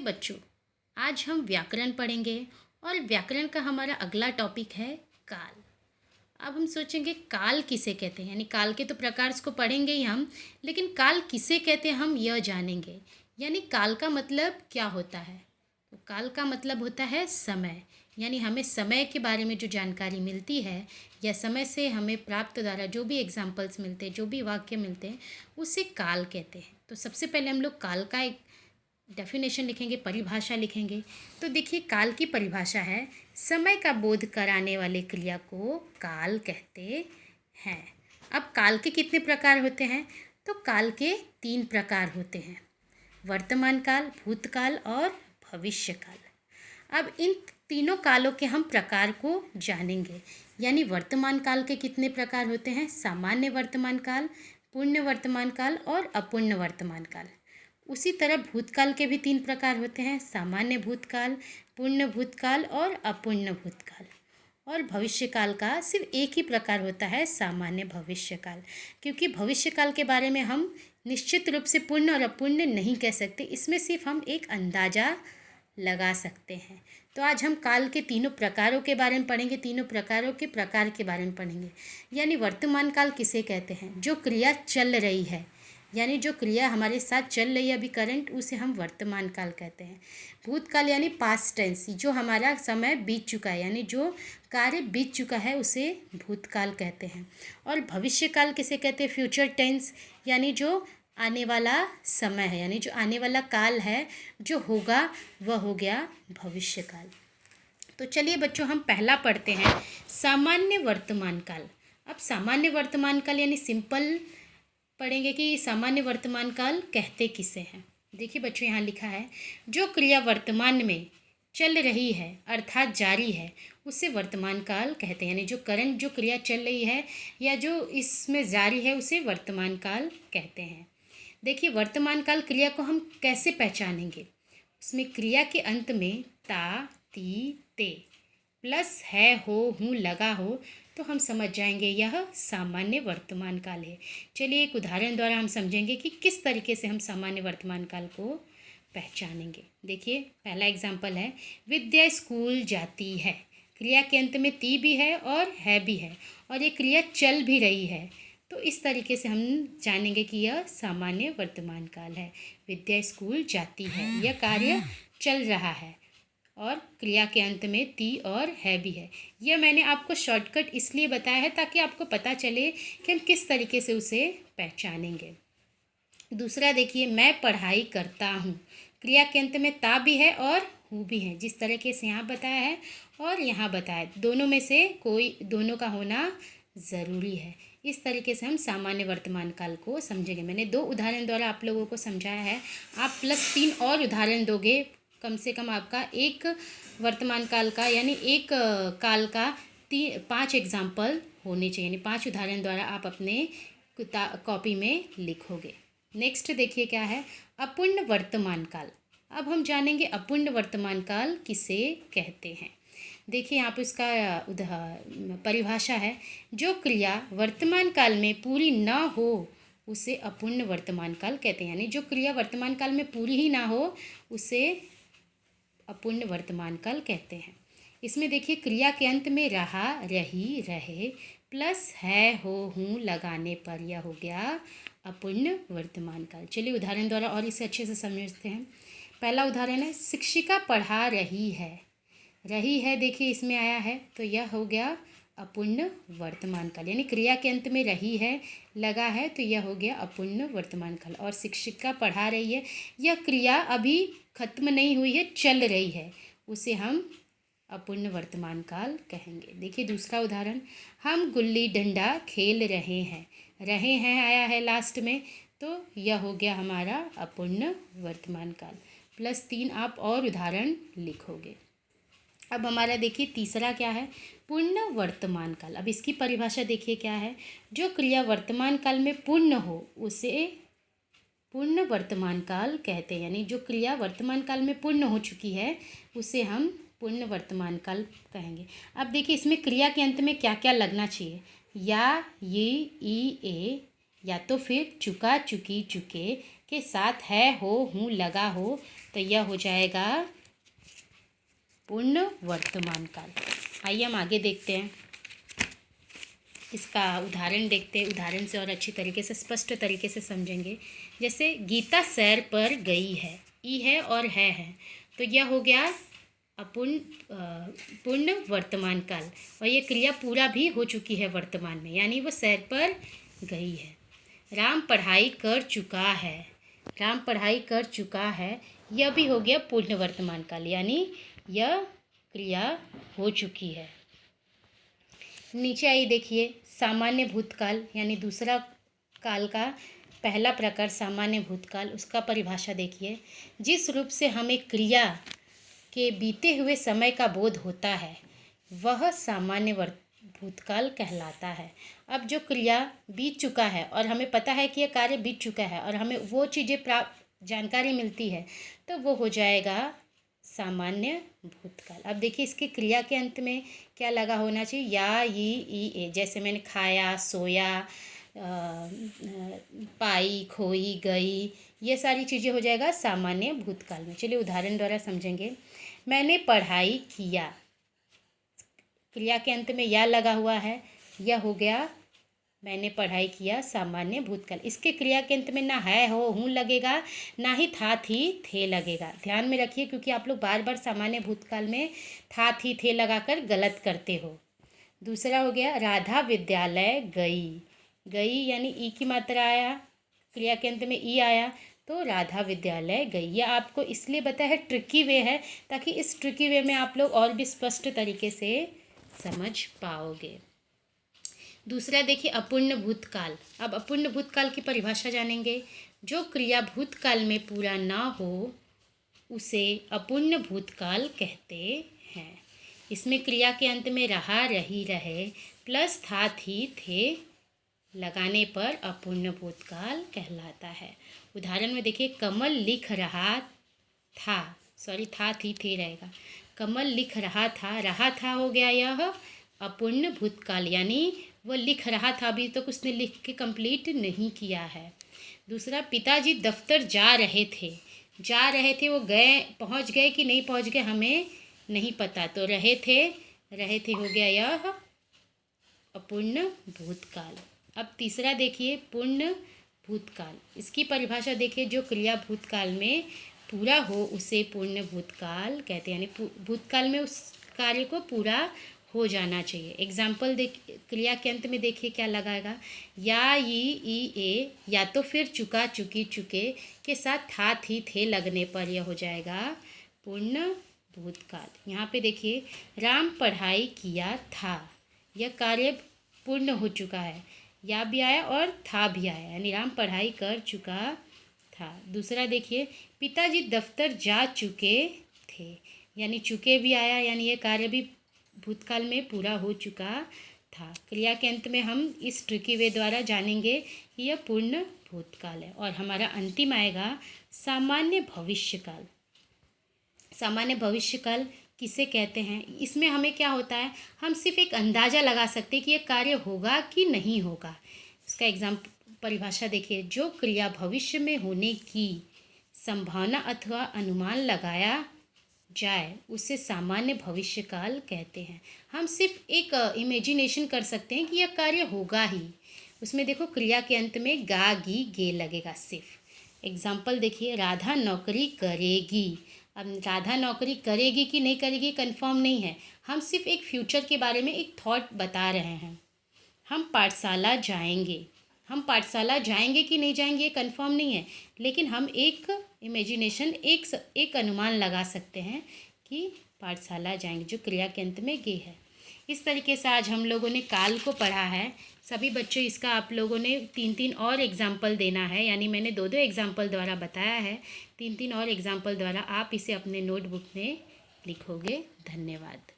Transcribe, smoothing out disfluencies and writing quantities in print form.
बच्चों, आज हम व्याकरण पढ़ेंगे और व्याकरण का हमारा अगला टॉपिक है काल। अब हम सोचेंगे काल किसे कहते हैं, यानी काल के तो प्रकार को पढ़ेंगे ही हम, लेकिन काल किसे कहते हैं हम यह जानेंगे। यानी काल का मतलब क्या होता है। तो काल का मतलब होता है समय, यानी हमें समय के बारे में जो जानकारी मिलती है या समय से हमें प्राप्त द्वारा जो भी एग्जाम्पल्स मिलते हैं, जो भी वाक्य मिलते हैं, उसे काल कहते हैं। तो सबसे पहले हम लोग काल का एक डेफिनेशन लिखेंगे, परिभाषा लिखेंगे। तो देखिए, काल की परिभाषा है, समय का बोध कराने वाले क्रिया को काल कहते हैं। अब काल के कितने प्रकार होते हैं? तो काल के 3 प्रकार होते हैं, वर्तमान काल, भूतकाल और भविष्य काल। अब इन तीनों कालों के हम प्रकार को जानेंगे। यानी वर्तमान काल के कितने प्रकार होते हैं? सामान्य वर्तमान काल, पूर्ण वर्तमान काल और अपूर्ण वर्तमान काल। उसी तरह भूतकाल के भी 3 प्रकार होते हैं, सामान्य भूतकाल, पूर्ण भूतकाल और अपूर्ण भूतकाल। और भविष्यकाल का सिर्फ एक ही प्रकार होता है, सामान्य भविष्यकाल। क्योंकि भविष्यकाल के बारे में हम निश्चित रूप से पूर्ण और अपूर्ण नहीं कह सकते, इसमें सिर्फ हम एक अंदाज़ा लगा सकते हैं। तो आज हम काल के तीनों प्रकारों के बारे में पढ़ेंगे, तीनों प्रकारों के प्रकार के बारे में पढ़ेंगे। यानी वर्तमान काल किसे कहते हैं? जो क्रिया चल रही है, यानी जो क्रिया हमारे साथ चल रही है अभी करंट, उसे हम वर्तमान काल कहते हैं। भूतकाल यानी पास्ट टेंस, जो हमारा समय बीत चुका है, यानी जो कार्य बीत चुका है उसे भूतकाल कहते हैं। और भविष्यकाल किसे कहते हैं? फ्यूचर टेंस, यानी जो आने वाला समय है, यानी जो आने वाला काल है, जो होगा वह हो गया भविष्यकाल। तो चलिए बच्चों, हम पहला पढ़ते हैं सामान्य वर्तमान काल। अब सामान्य वर्तमान काल यानी सिंपल पढ़ेंगे कि सामान्य वर्तमान काल कहते किसे हैं। देखिए बच्चों, यहाँ लिखा है, जो क्रिया वर्तमान में चल रही है अर्थात जारी है उसे वर्तमान काल कहते हैं। यानी जो करंट जो क्रिया चल रही है या जो इसमें जारी है उसे वर्तमान काल कहते हैं। देखिए, वर्तमान काल क्रिया को हम कैसे पहचानेंगे? उसमें क्रिया के अंत में ता, ती, ते प्लस है, हो, हूँ लगा हो तो हम समझ जाएंगे यह सामान्य वर्तमान काल है। चलिए एक उदाहरण द्वारा हम समझेंगे कि किस तरीके से हम सामान्य वर्तमान काल को पहचानेंगे। देखिए, पहला एग्जाम्पल है, विद्या स्कूल जाती है। क्रिया के अंत में ती भी है और है भी है, और ये क्रिया चल भी रही है। तो इस तरीके से हम जानेंगे कि यह सामान्य वर्तमान काल है। विद्या स्कूल जाती है, यह कार्य चल रहा है और क्रिया के अंत में ती और है भी है। यह मैंने आपको शॉर्टकट इसलिए बताया है ताकि आपको पता चले कि हम किस तरीके से उसे पहचानेंगे। दूसरा देखिए, मैं पढ़ाई करता हूँ। क्रिया के अंत में ता भी है और हूँ भी है, जिस तरीके से यहाँ बताया है और यहाँ बताया, दोनों में से कोई दोनों का होना ज़रूरी है। इस तरीके से हम सामान्य वर्तमान काल को समझेंगे। मैंने 2 उदाहरण द्वारा आप लोगों को समझाया है, आप प्लस 3 और उदाहरण दोगे, कम से कम आपका एक वर्तमान काल का यानी एक काल का 5 एग्जाम्पल होने चाहिए। यानी 5 उदाहरण द्वारा आप अपने कॉपी में लिखोगे। नेक्स्ट देखिए क्या है, अपूर्ण वर्तमान काल। अब हम जानेंगे अपूर्ण वर्तमान काल किसे कहते हैं। देखिए, यहाँ पर इसका परिभाषा है, जो क्रिया वर्तमान काल में पूरी ना हो उसे अपूर्ण वर्तमान काल कहते हैं। यानी जो क्रिया वर्तमान काल में पूरी ही ना हो उसे अपूर्ण वर्तमान काल कहते हैं। इसमें देखिए, क्रिया के अंत में रहा, रही, रहे प्लस है, हो, हूँ लगाने पर यह हो गया अपूर्ण वर्तमान काल। चलिए उदाहरण द्वारा और इसे अच्छे से समझते हैं। पहला उदाहरण है, शिक्षिका पढ़ा रही है। रही है देखिए इसमें आया है, तो यह हो गया अपूर्ण वर्तमान काल। यानी क्रिया के अंत में रही है लगा है तो यह हो गया अपूर्ण वर्तमान काल। और शिक्षिका पढ़ा रही है, यह क्रिया अभी खत्म नहीं हुई है, चल रही है, उसे हम अपूर्ण वर्तमान काल कहेंगे। देखिए दूसरा उदाहरण, हम गुल्ली डंडा खेल रहे हैं। रहे हैं आया है लास्ट में, तो यह हो गया हमारा अपूर्ण वर्तमान काल। प्लस 3 आप और उदाहरण लिखोगे। अब हमारा देखिए तीसरा क्या है, पूर्ण वर्तमान काल। अब इसकी परिभाषा देखिए क्या है, जो क्रिया वर्तमान काल में पूर्ण हो उसे पूर्ण वर्तमान काल कहते हैं। यानी जो क्रिया वर्तमान काल में पूर्ण हो चुकी है उसे हम पूर्ण वर्तमान काल कहेंगे। अब देखिए इसमें क्रिया के अंत में क्या क्या लगना चाहिए, या, ये, ई, ए, या तो फिर चुका, चुकी, चुके, के साथ है, हो, हूँ लगा हो, तो यह हो जाएगा पूर्ण वर्तमान काल। आइए हम आगे देखते हैं, इसका उदाहरण देखते हैं। उदाहरण से और अच्छी तरीके से, स्पष्ट तरीके से समझेंगे। जैसे गीता सैर पर गई है, ई है और है, तो यह हो गया पूर्ण वर्तमान काल, और ये क्रिया पूरा भी हो चुकी है वर्तमान में, यानी वो सैर पर गई है। राम पढ़ाई कर चुका है, राम पढ़ाई कर चुका है, यह भी हो गया पूर्ण वर्तमान काल, यानी यह क्रिया हो चुकी है। नीचे आइए देखिए, सामान्य भूतकाल यानी दूसरा काल का पहला प्रकार सामान्य भूतकाल, उसका परिभाषा देखिए। जिस रूप से हमें क्रिया के बीते हुए समय का बोध होता है वह सामान्य भूतकाल कहलाता है। अब जो क्रिया बीत चुका है और हमें पता है कि यह कार्य बीत चुका है और हमें वो चीज़ें जानकारी मिलती है, तो वो हो जाएगा सामान्य भूतकाल। अब देखिए, इसके क्रिया के अंत में क्या लगा होना चाहिए, या, ई, ए। जैसे मैंने खाया, सोया, पाई, खोई, गई, ये सारी चीज़ें हो जाएगा सामान्य भूतकाल में। चलिए उदाहरण द्वारा समझेंगे। मैंने पढ़ाई किया, क्रिया के अंत में या लगा हुआ है, यह हो गया मैंने पढ़ाई किया सामान्य भूतकाल। इसके क्रिया के अंत में ना है, हो, हूँ लगेगा, ना ही था, थी, थे लगेगा। ध्यान में रखिए, क्योंकि आप लोग बार बार सामान्य भूतकाल में था, थी, थे लगाकर गलत करते हो। दूसरा हो गया राधा विद्यालय गई, गई यानी ई की मात्रा आया, क्रिया के अंत में ई आया, तो राधा विद्यालय गई। यह आपको इसलिए बताया है, ट्रिकी वे है, ताकि इस ट्रिकी वे में आप लोग और भी स्पष्ट तरीके से समझ पाओगे। दूसरा देखिए, अपूर्ण भूतकाल। अब अपूर्ण भूतकाल की परिभाषा जानेंगे। जो क्रिया भूतकाल में पूरा ना हो उसे अपूर्ण भूतकाल कहते हैं। इसमें क्रिया के अंत में रहा, रही, रहे प्लस था, थी, थे लगाने पर अपूर्ण भूतकाल कहलाता है। उदाहरण में देखिए, कमल लिख रहा था, सॉरी था, थी, थे रहेगा। कमल लिख रहा था हो गया यह अपूर्ण भूतकाल, यानी वह लिख रहा था, अभी तक उसने लिख के कंप्लीट नहीं किया है। दूसरा, पिताजी दफ्तर जा रहे थे, वो गए, पहुंच गए कि नहीं पहुंच गए हमें नहीं पता, तो रहे थे हो गया यह अपूर्ण भूतकाल। अब तीसरा देखिए, पूर्ण भूतकाल। इसकी परिभाषा देखिए, जो क्रिया भूतकाल में पूरा हो उसे पूर्ण भूतकाल कहते हैं, यानी भूतकाल में उस कार्य को पूरा हो जाना चाहिए। एग्जाम्पल क्रिया के अंत में देखिए क्या लगाएगा, या, ई, ए, या तो फिर चुका, चुकी, चुके के साथ था, थी, थे लगने पर यह हो जाएगा पूर्ण भूतकाल। यहाँ पे देखिए, राम पढ़ाई किया था, यह कार्य पूर्ण हो चुका है, या भी आया और था भी आया, यानी राम पढ़ाई कर चुका था। दूसरा देखिए, पिताजी दफ्तर जा चुके थे, यानी चुके भी आया, यानी यह कार्य भी भूतकाल में पूरा हो चुका था। क्रिया के अंत में हम इस ट्रिकी वे द्वारा जानेंगे कि यह पूर्ण भूतकाल है। और हमारा अंतिम आएगा सामान्य भविष्यकाल। सामान्य भविष्यकाल किसे कहते हैं? इसमें हमें क्या होता है, हम सिर्फ एक अंदाज़ा लगा सकते हैं कि यह कार्य होगा कि नहीं होगा। इसका परिभाषा देखिए, जो क्रिया भविष्य में होने की संभावना अथवा अनुमान लगाया जाए उसे सामान्य भविष्यकाल कहते हैं। हम सिर्फ एक इमेजिनेशन कर सकते हैं कि यह कार्य होगा ही। उसमें देखो, क्रिया के अंत में गा, गी, गे लगेगा सिर्फ। एग्जाम्पल देखिए, राधा नौकरी करेगी। अब राधा नौकरी करेगी कि नहीं करेगी कंफर्म नहीं है, हम सिर्फ एक फ्यूचर के बारे में एक थॉट बता रहे हैं। हम पाठशाला जाएंगे, हम पाठशाला जाएंगे कि नहीं जाएंगे कंफर्म नहीं है, लेकिन हम एक इमेजिनेशन, एक अनुमान लगा सकते हैं कि पाठशाला जाएंगे, जो क्रिया के अंत में गे है। इस तरीके से आज हम लोगों ने काल को पढ़ा है। सभी बच्चों, इसका आप लोगों ने 3-3 और एग्जाम्पल देना है, यानी मैंने 2-2 एग्जाम्पल द्वारा बताया है, 3-3 और एग्जाम्पल द्वारा आप इसे अपने नोटबुक में लिखोगे। धन्यवाद।